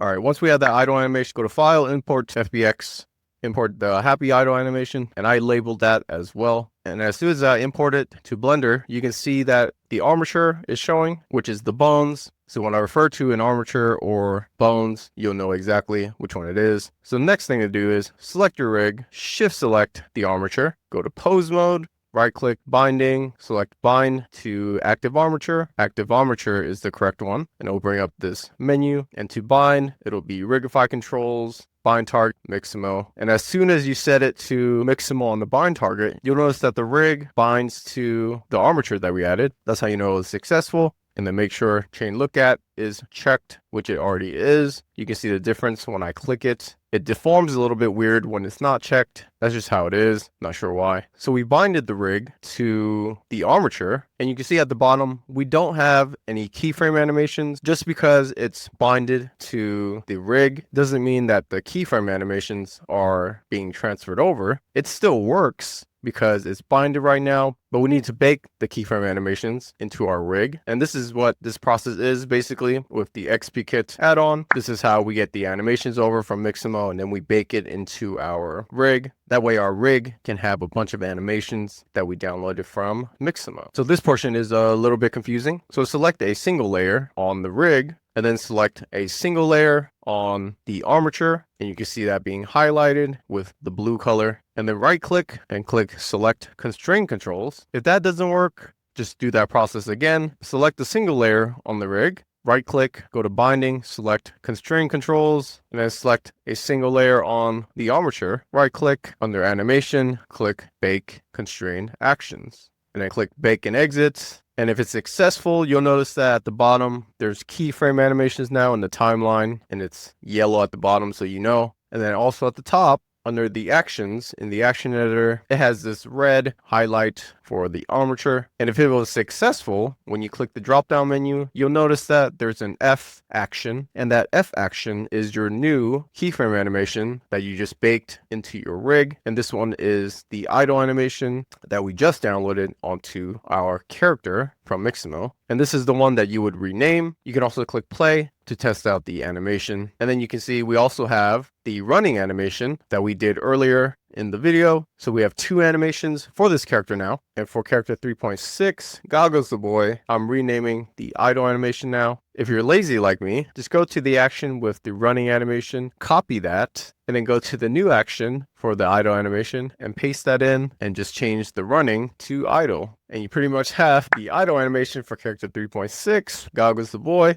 All right, once we have that idle animation, go to File, Import to FBX, import the happy idle animation, and I labeled that as well. And as soon as I import it to Blender, you can see that the armature is showing, which is the bones. So when I refer to an armature or bones, you'll know exactly which one it is. So the next thing to do is select your rig, shift select the armature, go to pose mode, right click binding, select bind to active armature. Active armature is the correct one, and it will bring up this menu. And to bind, it'll be rigify controls, bind target, Mixamo. And as soon as you set it to Mixamo on the bind target, you'll notice that the rig binds to the armature that we added. That's how you know it's successful. And then make sure chain look at is checked, which it already is. You can see the difference when I click it. It deforms a little bit weird when it's not checked. That's just how it is. Not sure why. So we binded the rig to the armature, and you can see at the bottom, we don't have any keyframe animations. Just because it's binded to the rig doesn't mean that the keyframe animations are being transferred over. It still works because it's binded right now, but we need to bake the keyframe animations into our rig. And this is what this process is basically with the XP Kit add-on. This is how we get the animations over from Mixamo, and then we bake it into our rig. That way our rig can have a bunch of animations that we downloaded from Mixamo. So this portion is a little bit confusing. So select a single layer on the rig, and then select a single layer on the armature, and you can see that being highlighted with the blue color. And then right click and click select constraint controls. If that doesn't work, just do that process again. Select the single layer on the rig, right click, go to binding, select constraint controls, and then select a single layer on the armature. Right click under animation, click bake constraint actions, and then click bake and exit. And if it's successful, you'll notice that at the bottom, there's keyframe animations now in the timeline, and it's yellow at the bottom, so you know. And then also at the top, under the actions in the action editor, it has this red highlight for the armature. And if it was successful, when you click the drop down menu, you'll notice that there's an F action, and that F action is your new keyframe animation that you just baked into your rig. And this one is the idle animation that we just downloaded onto our character from Mixamo. And this is the one that you would rename. You can also click play to test out the animation. And then you can see we also have the running animation that we did earlier in the video. So we have two animations for this character now. And for character 3.6, Goggles the Boy, I'm renaming the idle animation now. If you're lazy like me, just go to the action with the running animation, copy that, and then go to the new action for the idle animation and paste that in and just change the running to idle. And you pretty much have the idle animation for character 3.6, Goggles the Boy.